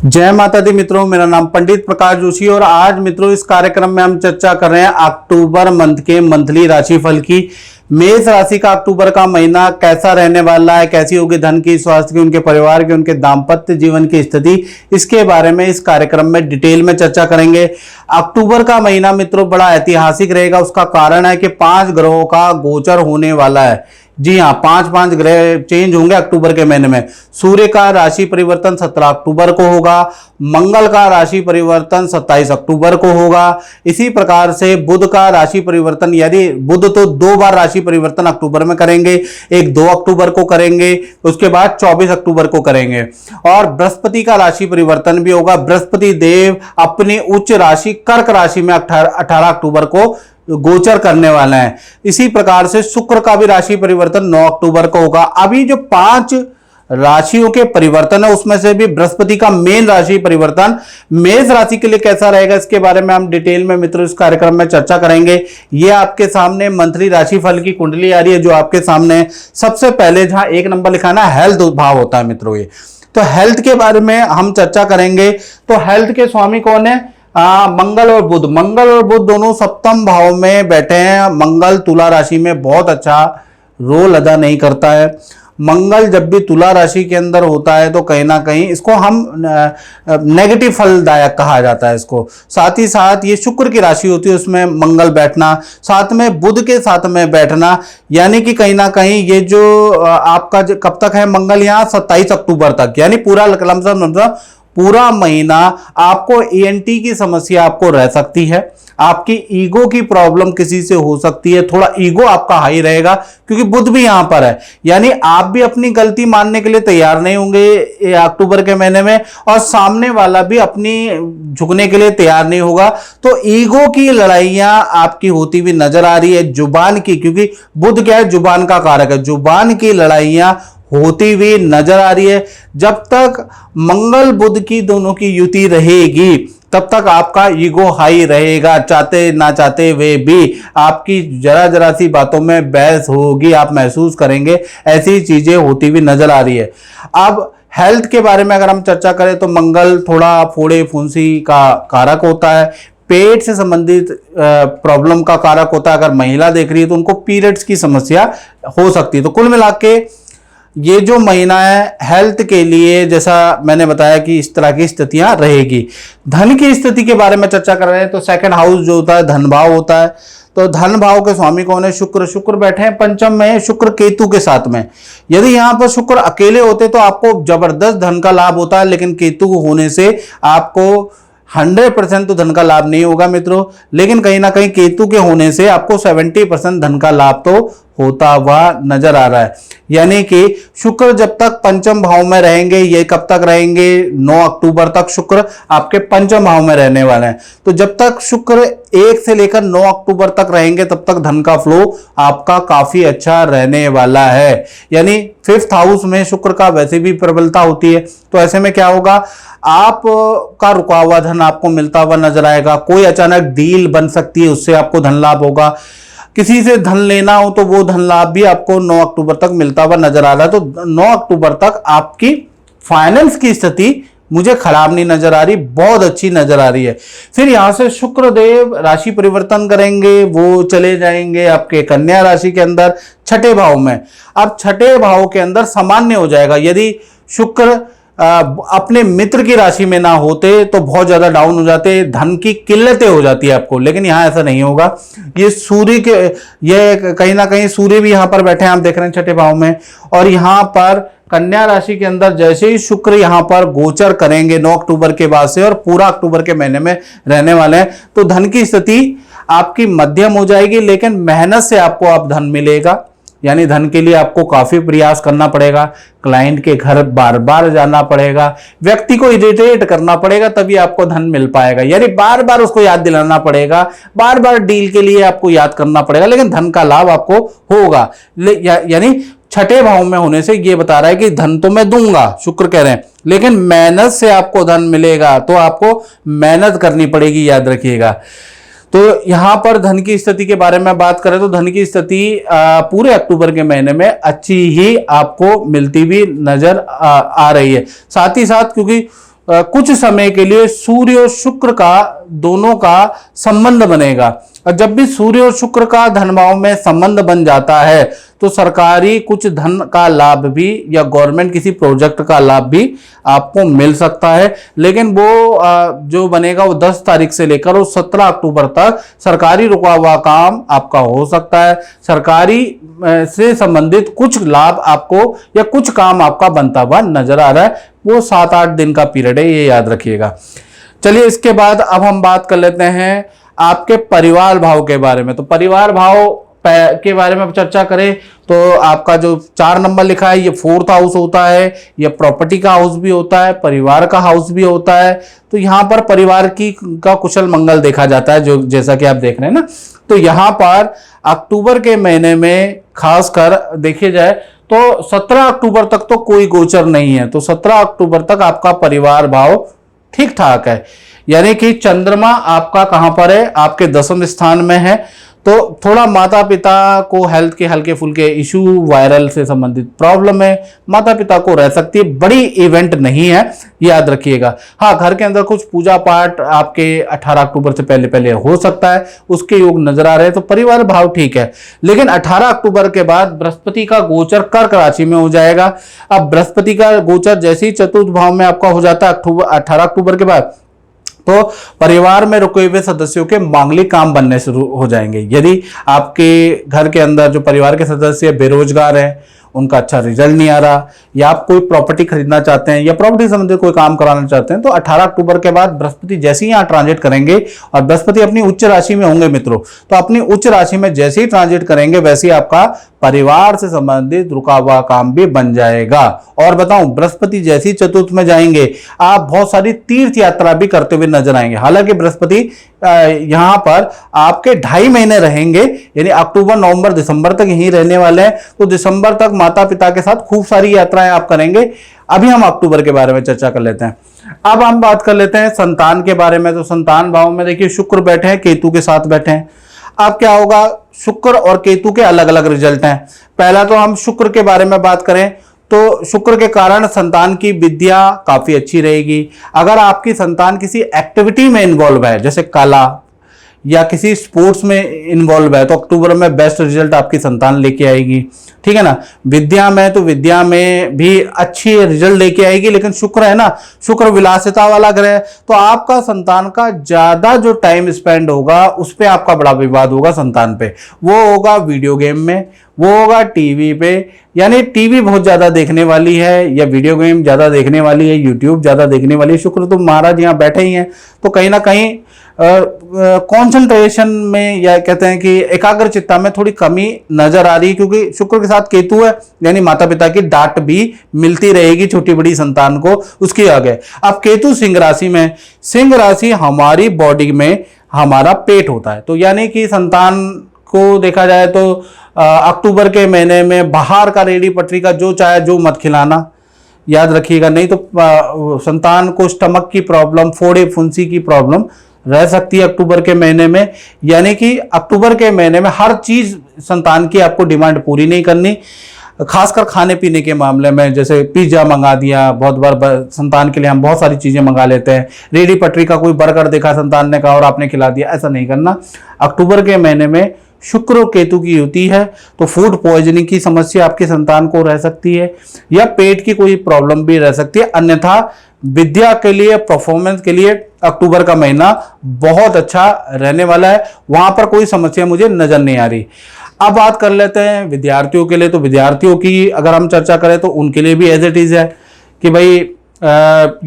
जय माता दी मित्रों, मेरा नाम पंडित प्रकाश जोशी और आज मित्रों इस कार्यक्रम में हम चर्चा कर रहे हैं अक्टूबर मंथ के मंथली राशिफल की। मेष राशि का अक्टूबर का महीना कैसा रहने वाला है, कैसी होगी धन की, स्वास्थ्य की, उनके परिवार की, उनके दाम्पत्य जीवन की स्थिति, इसके बारे में इस कार्यक्रम में डिटेल में चर्चा करेंगे। अक्टूबर का महीना मित्रों बड़ा ऐतिहासिक रहेगा। उसका कारण है कि 5 ग्रहों का गोचर होने वाला है। जी हाँ, 5 ग्रह चेंज होंगे अक्टूबर के महीने में। सूर्य का राशि परिवर्तन 17 अक्टूबर को होगा। मंगल का राशि परिवर्तन 27 अक्टूबर को होगा। इसी प्रकार से बुध का राशि परिवर्तन, यदि बुध तो 2 बार राशि परिवर्तन अक्टूबर में करेंगे, एक 2 अक्टूबर को करेंगे, उसके बाद 24 अक्टूबर को करेंगे। और बृहस्पति का राशि परिवर्तन भी होगा। बृहस्पति देव अपनी उच्च राशि कर्क राशि में 18 अक्टूबर को गोचर करने वाला है। इसी प्रकार से शुक्र का भी राशि परिवर्तन 9 अक्टूबर को होगा। अभी जो 5 राशियों के परिवर्तन है उसमें से भी बृहस्पति का मेन राशि परिवर्तन मेष राशि के लिए कैसा रहेगा, इसके बारे में हम डिटेल में मित्रों इस कार्यक्रम में चर्चा करेंगे। ये आपके सामने मंथली राशिफल की कुंडली आ रही है जो आपके सामने। सबसे पहले जहां 1 नंबर लिखा ना, हेल्थ भाव होता है मित्रों, ये तो हेल्थ के बारे में हम चर्चा करेंगे। तो हेल्थ के स्वामी कौन है? मंगल और बुध। मंगल और बुध दोनों सप्तम भाव में बैठे हैं। मंगल तुला राशि में बहुत अच्छा रोल अदा नहीं करता है। मंगल जब भी तुला राशि के अंदर होता है तो कहीं ना कहीं इसको हम नेगेटिव फलदायक कहा जाता है इसको। साथ ही साथ ये शुक्र की राशि होती है, उसमें मंगल बैठना, साथ में बुध के साथ में बैठना, यानी कि कहीं ना कहीं ये जो आपका कब तक है मंगल यहाँ 27 अक्टूबर तक, यानी पूरा लमसम पूरा महीना आपको ईएनटी की समस्या आपको रह सकती है। आपकी ईगो की प्रॉब्लम किसी से हो सकती है। थोड़ा ईगो आपका हाई रहेगा क्योंकि बुध भी यहां पर है, यानी आप भी अपनी गलती मानने के लिए तैयार नहीं होंगे अक्टूबर के महीने में, और सामने वाला भी अपनी झुकने के लिए तैयार नहीं होगा। तो ईगो की लड़ाइयां आपकी होती हुई नजर आ रही है। जुबान की, क्योंकि बुध क्या है, जुबान का कारक है, जुबान की लड़ाइयां होती हुई नजर आ रही है। जब तक मंगल बुध की दोनों की युति रहेगी तब तक आपका ईगो हाई रहेगा। चाहते ना चाहते हुए भी आपकी जरा सी बातों में बहस होगी, आप महसूस करेंगे। ऐसी चीजें होती हुई नजर आ रही है। अब हेल्थ के बारे में अगर हम चर्चा करें तो मंगल थोड़ा फोड़े फुंसी का कारक होता है, पेट से संबंधित प्रॉब्लम का कारक होता है। अगर महिला देख रही है तो उनको पीरियड्स की समस्या हो सकती है। तो कुल मिला के ये जो महीना है हेल्थ के लिए, जैसा मैंने बताया कि इस तरह की स्थितियां रहेगी। धन की स्थिति के बारे में चर्चा कर रहे हैं तो सेकंड हाउस जो होता है धन भाव होता है। तो धन भाव के स्वामी कौन है? शुक्र। शुक्र बैठे हैं पंचम में, शुक्र केतु के साथ में। यदि यहां पर शुक्र अकेले होते तो आपको जबरदस्त धन का लाभ होता है, लेकिन केतु होने से आपको 100% तो धन का लाभ नहीं होगा मित्रों, लेकिन कहीं ना कहीं केतु के होने से आपको 70% धन का लाभ तो होता हुआ नजर आ रहा है। यानी कि शुक्र जब तक पंचम भाव में रहेंगे, ये कब तक रहेंगे? 9 अक्टूबर तक शुक्र आपके पंचम भाव में रहने वाले हैं। तो जब तक शुक्र 1 से लेकर 9 अक्टूबर तक रहेंगे तब तक धन का फ्लो आपका काफी अच्छा रहने वाला है। यानी 5th हाउस में शुक्र का वैसे भी प्रबलता होती है। तो ऐसे में क्या होगा, आप का रुका हुआ धन आपको मिलता हुआ नजर आएगा। कोई अचानक डील बन सकती है, उससे आपको धन लाभ होगा। किसी से धन लेना हो तो वो धन लाभ भी आपको 9 अक्टूबर तक मिलता हुआ नजर आ रहा है। तो 9 अक्टूबर तक आपकी फाइनेंस की स्थिति मुझे खराब नहीं नजर आ रही, बहुत अच्छी नजर आ रही है। फिर यहां से शुक्र देव राशि परिवर्तन करेंगे, वो चले जाएंगे आपके कन्या राशि के अंदर 6ठे भाव में। अब 6ठे भाव के अंदर सामान्य हो जाएगा। यदि शुक्र अपने मित्र की राशि में ना होते तो बहुत ज्यादा डाउन हो जाते, धन की किल्लतें हो जाती है आपको, लेकिन यहां ऐसा नहीं होगा। ये सूर्य के, ये कहीं ना कहीं सूर्य भी यहां पर बैठे हैं, आप देख रहे हैं 6ठे भाव में। और यहां पर कन्या राशि के अंदर जैसे ही शुक्र यहां पर गोचर करेंगे 9 अक्टूबर के बाद से और पूरा अक्टूबर के महीने में रहने वाले हैं, तो धन की स्थिति आपकी मध्यम हो जाएगी, लेकिन मेहनत से आपको अब धन मिलेगा। यानी धन के लिए आपको काफी प्रयास करना पड़ेगा, क्लाइंट के घर बार बार जाना पड़ेगा, व्यक्ति को इरिटेट करना पड़ेगा, तभी आपको धन मिल पाएगा। यानी बार बार उसको याद दिलाना पड़ेगा, बार बार डील के लिए आपको याद करना पड़ेगा, लेकिन धन का लाभ आपको होगा। यानी 6ठे भाव में होने से ये बता रहा है कि धन तो मैं दूंगा, शुक्र कह रहे हैं, लेकिन मेहनत से आपको धन मिलेगा। तो आपको मेहनत करनी पड़ेगी, याद रखिएगा। तो यहां पर धन की स्थिति के बारे में बात करें तो धन की स्थिति पूरे अक्टूबर के महीने में अच्छी ही आपको मिलती हुई नजर आ रही है। साथ ही साथ क्योंकि कुछ समय के लिए सूर्य और शुक्र का दोनों का संबंध बनेगा। और जब भी सूर्य और शुक्र का धन भाव में संबंध बन जाता है तो सरकारी कुछ धन का लाभ भी या गवर्नमेंट किसी प्रोजेक्ट का लाभ भी आपको मिल सकता है। लेकिन वो जो बनेगा वो 10 तारीख से लेकर और 17 अक्टूबर तक सरकारी रुका हुआ काम आपका हो सकता है। सरकारी से संबंधित कुछ लाभ आपको या कुछ काम आपका बनता हुआ नजर आ रहा है। वो 7-8 दिन का पीरियड है, ये याद रखिएगा। चलिए इसके बाद अब हम बात कर लेते हैं आपके परिवार भाव के बारे में। तो परिवार भाव के बारे में चर्चा करें तो आपका जो 4 नंबर लिखा है ये 4th हाउस होता है, ये प्रॉपर्टी का हाउस भी होता है, परिवार का हाउस भी होता है। तो यहाँ पर परिवार की का कुशल मंगल देखा जाता है, जो जैसा कि आप देख रहे हैं ना। तो यहाँ पर अक्टूबर के महीने में खासकर देखिए जाए तो 17 अक्टूबर तक तो कोई गोचर नहीं है। तो 17 अक्टूबर तक आपका परिवार भाव ठीक ठाक है, यानी कि चंद्रमा आपका कहां पर है, आपके 10वें स्थान में है। तो थोड़ा माता पिता को हेल्थ के हल्के फुल्के इशू, वायरल से संबंधित प्रॉब्लम है, माता पिता को रह सकती है, बड़ी इवेंट नहीं है, याद रखिएगा। हाँ, घर के अंदर कुछ पूजा पाठ आपके 18 अक्टूबर से पहले पहले हो सकता है, उसके योग नजर आ रहे हैं। तो परिवार भाव ठीक है, लेकिन 18 अक्टूबर के बाद बृहस्पति का गोचर कर्क राशि में हो जाएगा। अब बृहस्पति का गोचर जैसे ही चतुर्थ भाव में आपका हो जाता है 18 अक्टूबर के बाद, तो परिवार में रुके हुए सदस्यों के मांगलिक काम बनने शुरू हो जाएंगे। यदि आपके घर के अंदर जो परिवार के सदस्य बेरोजगार हैं, उनका अच्छा रिजल्ट नहीं आ रहा, या आप कोई प्रॉपर्टी खरीदना चाहते हैं या प्रॉपर्टी संबंधित कोई काम कराना चाहते हैं, तो 18 अक्टूबर के बाद बृहस्पति जैसे ही यहाँ ट्रांजिट करेंगे, और बृहस्पति अपनी उच्च राशि में होंगे मित्रों, तो अपनी उच्च राशि में जैसे ही ट्रांजिट करेंगे वैसे ही आपका परिवार से संबंधित रुका हुआ काम भी बन जाएगा। और बताऊं, बृहस्पति जैसे ही चतुर्थ में जाएंगे आप बहुत सारी तीर्थ यात्रा भी करते हुए नजर आएंगे। हालांकि बृहस्पति यहां पर आपके 2.5 महीने रहेंगे, यानी अक्टूबर, नवंबर, दिसंबर तक यहीं रहने वाले हैं। तो दिसंबर तक माता पिता के साथ खूब सारी यात्राएं आप करेंगे। अभी हम अक्टूबर के बारे में चर्चा कर लेते हैं। अब हम बात कर लेते हैं संतान के बारे में। तो संतान भाव में देखिए शुक्र बैठे हैं, केतु के साथ बैठे हैं। अब क्या होगा, शुक्र और केतु के अलग अलग रिजल्ट हैं। पहला तो हम शुक्र के बारे में बात करें तो शुक्र के कारण संतान की विद्या काफी अच्छी रहेगी। अगर आपकी संतान किसी एक्टिविटी में इन्वॉल्व है, जैसे कला या किसी स्पोर्ट्स में इन्वॉल्व है, तो अक्टूबर में बेस्ट रिजल्ट आपकी संतान लेके आएगी। ठीक है ना। विद्या में तो विद्या में भी अच्छी रिजल्ट लेके आएगी, लेकिन शुक्र है ना, शुक्र विलासिता वाला ग्रह, तो आपका संतान का ज्यादा जो टाइम स्पेंड होगा उस पर आपका बड़ा विवाद होगा संतान पे। वो होगा वीडियो गेम में, वो होगा टीवी पे, यानी टीवी बहुत ज्यादा देखने वाली है या वीडियो गेम ज्यादा देखने वाली है, यूट्यूब ज्यादा देखने वाली है। शुक्र तो महाराज यहाँ बैठे ही हैं, तो कहीं ना कहीं कंसंट्रेशन में या कहते हैं कि एकाग्रचित्ता में थोड़ी कमी नजर आ रही है, क्योंकि शुक्र के साथ केतु है, यानी माता पिता की डांट भी मिलती रहेगी छोटी बड़ी संतान को, उसके आगे। अब केतु सिंह राशि में, सिंह राशि हमारी बॉडी में हमारा पेट होता है, तो यानी कि संतान को देखा जाए तो अक्टूबर के महीने में बाहर का रेडी पटरी का जो चाहे जो मत खिलाना, याद रखिएगा। नहीं तो संतान को स्टमक की प्रॉब्लम, फोड़े फुंसी की प्रॉब्लम रह सकती है अक्टूबर के महीने में। यानी कि अक्टूबर के महीने में हर चीज संतान की आपको डिमांड पूरी नहीं करनी, खासकर खाने पीने के मामले में। जैसे पिज्जा मंगा दिया, बहुत बार संतान के लिए हम बहुत सारी चीजें मंगा लेते हैं, रेडी पटरी का कोई बर्गर देखा संतान ने कहा और आपने खिला दिया, ऐसा नहीं करना। अक्टूबर के महीने में शुक्र और केतु की युति है, तो फूड पॉइजनिंग की समस्या आपके संतान को रह सकती है, या पेट की कोई प्रॉब्लम भी रह सकती है। अन्यथा विद्या के लिए, परफॉर्मेंस के लिए अक्टूबर का महीना बहुत अच्छा रहने वाला है, वहां पर कोई समस्या मुझे नजर नहीं आ रही। अब बात कर लेते हैं विद्यार्थियों के लिए। तो विद्यार्थियों की अगर हम चर्चा करें तो उनके लिए भी एज इट इज है कि भाई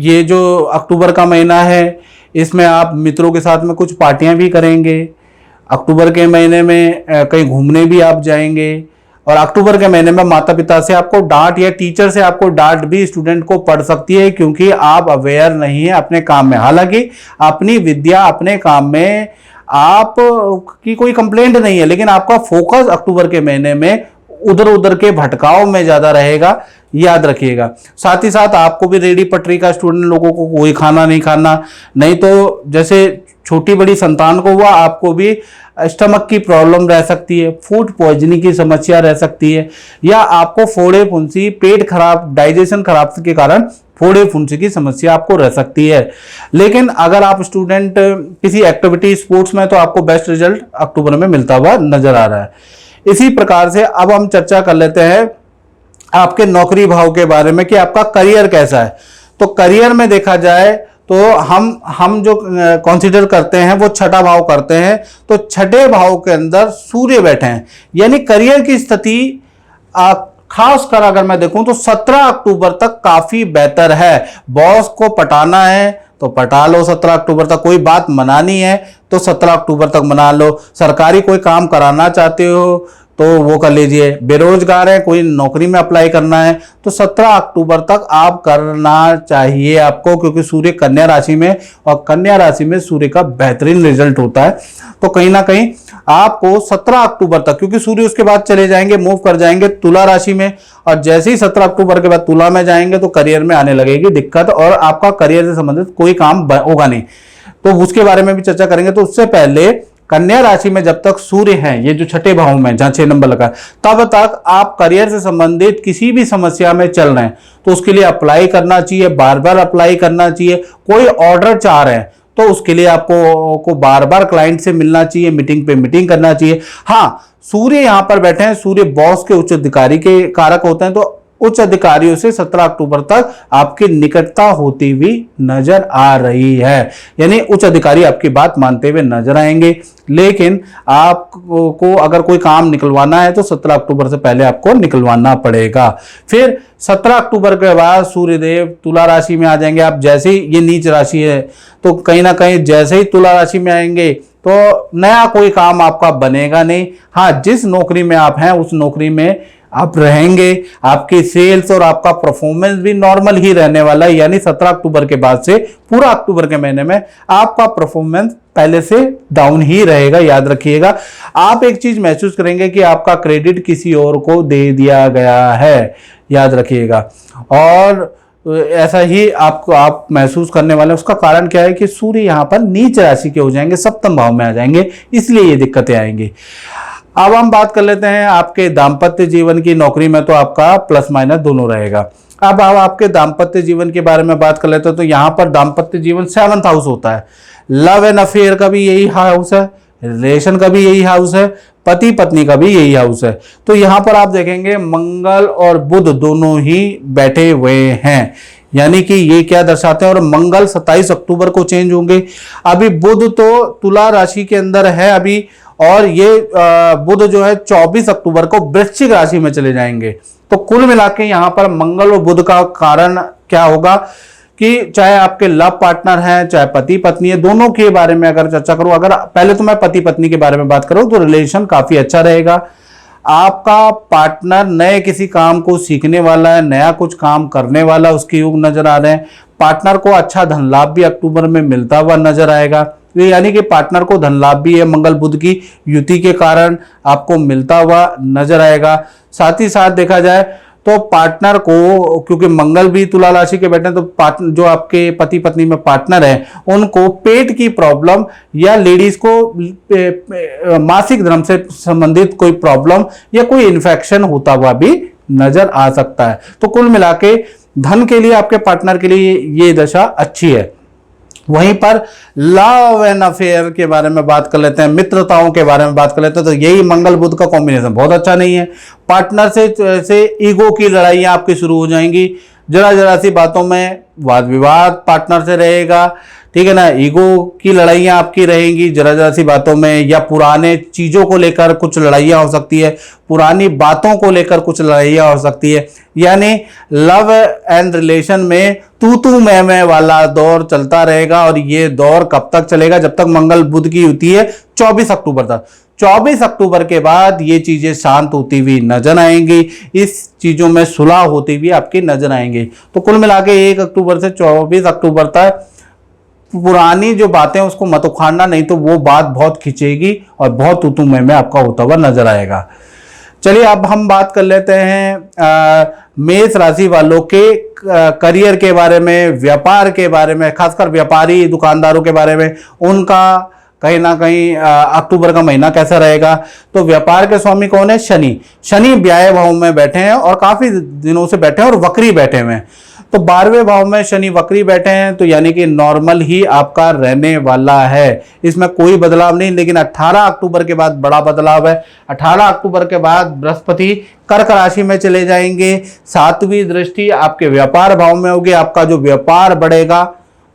ये जो अक्टूबर का महीना है, इसमें आप मित्रों के साथ में कुछ पार्टियां भी करेंगे। अक्टूबर के महीने में कहीं घूमने भी आप जाएंगे, और अक्टूबर के महीने में माता पिता से आपको डांट या टीचर से आपको डांट भी स्टूडेंट को पड़ सकती है, क्योंकि आप अवेयर नहीं है अपने काम में। हालांकि अपनी विद्या, अपने काम में आप की कोई कंप्लेंट नहीं है, लेकिन आपका फोकस अक्टूबर के महीने में उधर उधर के भटकाव में ज्यादा रहेगा, याद रखिएगा। साथ ही साथ आपको भी रेडी पटरी का स्टूडेंट लोगों को कोई खाना नहीं खाना, नहीं तो जैसे छोटी बड़ी संतान को हुआ, आपको भी स्टमक की प्रॉब्लम रह सकती है, फूड पॉइजनिंग की समस्या रह सकती है, या आपको फोड़े फुंसी, पेट खराब, डाइजेशन खराब के कारण फोड़े फुंसी की समस्या आपको रह सकती है। लेकिन अगर आप स्टूडेंट किसी एक्टिविटी स्पोर्ट्स में, तो आपको बेस्ट रिजल्ट अक्टूबर में मिलता हुआ नजर आ रहा है। इसी प्रकार से अब हम चर्चा कर लेते हैं आपके नौकरी भाव के बारे में कि आपका करियर कैसा है। तो करियर में देखा जाए तो हम जो कंसीडर करते हैं वो छठा भाव करते हैं। तो छठे भाव के अंदर सूर्य बैठे हैं, यानी करियर की स्थिति खास कर अगर मैं देखूं तो 17 अक्टूबर तक काफी बेहतर है। बॉस को पटाना है तो पटा लो 17 अक्टूबर तक, कोई बात मनानी है तो 17 अक्टूबर तक मना लो। सरकारी कोई काम कराना चाहते हो तो वो कर लीजिए। बेरोजगार है, कोई नौकरी में अप्लाई करना है तो 17 अक्टूबर तक आप करना चाहिए आपको, क्योंकि सूर्य कन्या राशि में, और कन्या राशि में सूर्य का बेहतरीन रिजल्ट होता है। तो कहीं ना कहीं आपको 17 अक्टूबर तक, क्योंकि सूर्य उसके बाद चले जाएंगे, मूव कर जाएंगे तुला राशि में, और जैसे ही 17 अक्टूबर के बाद तुला में जाएंगे तो करियर में आने लगेगी दिक्कत, और आपका करियर से संबंधित कोई काम होगा नहीं। तो उसके बारे में भी चर्चा करेंगे। तो उससे पहले कन्या राशि में जब तक सूर्य हैं, ये जो छठे भाव में जहां 6 नंबर लगा, तब तक आप करियर से संबंधित किसी भी समस्या में चल रहे हैं तो उसके लिए अप्लाई करना चाहिए, बार बार अप्लाई करना चाहिए। कोई ऑर्डर चाह रहे हैं तो उसके लिए आपको बार बार क्लाइंट से मिलना चाहिए, मीटिंग पे मीटिंग करना चाहिए। हाँ, सूर्य यहां पर बैठे हैं, सूर्य बॉस के उच्च अधिकारी के कारक होते हैं, तो उच्च अधिकारियों से 17 अक्टूबर तक आपकी निकटता होती हुई नजर आ रही है, यानी उच्च अधिकारी आपकी बात मानते हुए नजर आएंगे। लेकिन आपको अगर कोई काम निकलवाना है तो 17 अक्टूबर से पहले आपको निकलवाना पड़ेगा। फिर 17 अक्टूबर के बाद सूर्यदेव तुला राशि में आ जाएंगे। आप जैसे ही, ये नीच राशि है तो कहीं ना कहीं जैसे ही तुला राशि में आएंगे तो नया कोई काम आपका बनेगा नहीं। हाँ, जिस नौकरी में आप हैं उस नौकरी में आप रहेंगे, आपकी सेल्स और आपका परफॉर्मेंस भी नॉर्मल ही रहने वाला है, यानी 17 अक्टूबर के बाद से पूरा अक्टूबर के महीने में आपका परफॉर्मेंस पहले से डाउन ही रहेगा। याद रखिएगा, आप एक चीज महसूस करेंगे कि आपका क्रेडिट किसी और को दे दिया गया है, याद रखिएगा, और ऐसा ही आप महसूस करने वाले। उसका कारण क्या है कि सूर्य यहां पर नीच राशि के हो जाएंगे, सप्तम भाव में आ जाएंगे, इसलिए ये दिक्कतें आएंगी। अब हम बात कर लेते हैं आपके दाम्पत्य जीवन की। नौकरी में तो आपका प्लस माइनस दोनों रहेगा। अब आपके दाम्पत्य जीवन के बारे में बात कर लेते हैं तो यहां पर दाम्पत्य जीवन 7th हाउस होता है। लव एंड अफेयर का भी यही हाउस है, रिलेशन का भी यही हाउस है, पति पत्नी का भी यही हाउस है। तो यहां पर आप देखेंगे मंगल और बुध दोनों ही बैठे हुए हैं, यानी कि ये क्या दर्शाते हैं। और मंगल 27 अक्टूबर को चेंज होंगे। अभी बुध तो तुला राशि के अंदर है अभी, और ये बुध जो है 24 अक्टूबर को वृश्चिक राशि में चले जाएंगे। तो कुल मिला के यहां पर मंगल और बुध का कारण क्या होगा कि चाहे आपके लव पार्टनर हैं, चाहे पति पत्नी है, दोनों के बारे में अगर चर्चा करूं, अगर पहले तो मैं पति पत्नी के बारे में बात करूं तो रिलेशन काफी अच्छा रहेगा। आपका पार्टनर नए किसी काम को सीखने वाला है, नया कुछ काम करने वाला, उसके योग नजर आ रहे हैं। पार्टनर को अच्छा धन लाभ भी अक्टूबर में मिलता हुआ नजर आएगा, यानी कि पार्टनर को धन लाभ भी है मंगल बुध की युति के कारण आपको मिलता हुआ नजर आएगा। साथ ही साथ देखा जाए तो पार्टनर को, क्योंकि मंगल भी तुला राशि के बैठे हैं, तो पार्टनर जो आपके पति पत्नी में पार्टनर है उनको पेट की प्रॉब्लम या लेडीज को मासिक धर्म से संबंधित कोई प्रॉब्लम या कोई इन्फेक्शन होता हुआ भी नजर आ सकता है। तो कुल मिला के धन के लिए आपके पार्टनर के लिए ये दशा अच्छी है। वहीं पर लव एंड अफेयर के बारे में बात कर लेते हैं, मित्रताओं के बारे में बात कर लेते हैं, तो यही मंगल बुध का कॉम्बिनेशन बहुत अच्छा नहीं है। पार्टनर से ईगो की लड़ाइयां आपकी शुरू हो जाएंगी, जरा जरा सी बातों में वाद विवाद पार्टनर से रहेगा, ठीक है ना। ईगो की लड़ाइयां आपकी रहेंगी जरा जरा सी बातों में, या पुराने चीजों को लेकर कुछ लड़ाइयां हो सकती है, पुरानी बातों को लेकर कुछ लड़ाइयां हो सकती है। यानी लव एंड रिलेशन में तू मैं वाला दौर चलता रहेगा, और ये दौर कब तक चलेगा? जब तक मंगल बुध की युति है 24 अक्टूबर तक। 24 अक्टूबर के बाद ये चीजें शांत होती हुई नजर आएंगी, इस चीजों में सुलह होती हुई आपकी नजर आएंगी। तो कुल मिला के 1 अक्टूबर से 24 अक्टूबर तक पुरानी जो बातें उसको मत उखाड़ना, नहीं तो वो बात बहुत खिंचेगी और बहुत तुतुमे में आपका होता हुआ नजर आएगा। चलिए अब हम बात कर लेते हैं मेष राशि वालों के करियर के बारे में, व्यापार के बारे में, खासकर व्यापारी दुकानदारों के बारे में। उनका कहीं ना कहीं अक्टूबर का महीना कैसा रहेगा? तो व्यापार के स्वामी कौन है? शनि। शनि व्याय भाव में बैठे हैं और काफी दिनों से बैठे हैं और वक्री बैठे हुए हैं। तो 12वें भाव में शनि वक्री बैठे हैं, तो यानी कि नॉर्मल ही आपका रहने वाला है, इसमें कोई बदलाव नहीं। लेकिन 18 अक्टूबर के बाद बड़ा बदलाव है। 18 अक्टूबर के बाद बृहस्पति कर्क राशि में चले जाएंगे। 7वीं दृष्टि आपके व्यापार भाव में होगी। आपका जो व्यापार बढ़ेगा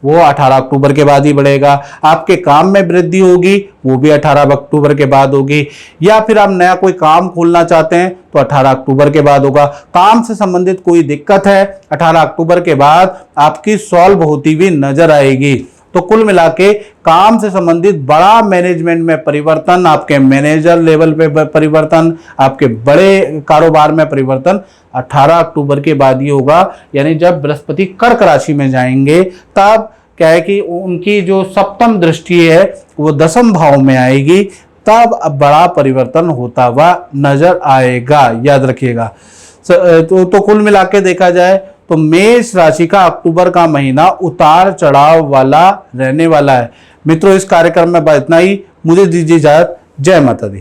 वो 18 अक्टूबर के बाद ही बढ़ेगा। आपके काम में वृद्धि होगी, वो भी 18 अक्टूबर के बाद होगी। या फिर आप नया कोई काम खोलना चाहते हैं तो 18 अक्टूबर के बाद होगा। काम से संबंधित कोई दिक्कत है 18 अक्टूबर के बाद आपकी सॉल्व होती हुई नजर आएगी। तो कुल मिला के काम से संबंधित बड़ा मैनेजमेंट में परिवर्तन, आपके मैनेजर लेवल पे परिवर्तन, आपके बड़े कारोबार में परिवर्तन 18 अक्टूबर के बाद ही होगा। यानी जब बृहस्पति कर्क राशि में जाएंगे तब क्या है कि उनकी जो सप्तम दृष्टि है वो 10वें भाव में आएगी, तब बड़ा परिवर्तन होता हुआ नजर आएगा, याद रखिएगा। तो कुल मिला के देखा जाए तो मेष राशि का अक्टूबर का महीना उतार चढ़ाव वाला रहने वाला है। मित्रों, इस कार्यक्रम में इतना ही। मुझे दीजिए इजाजत। जय माता दी।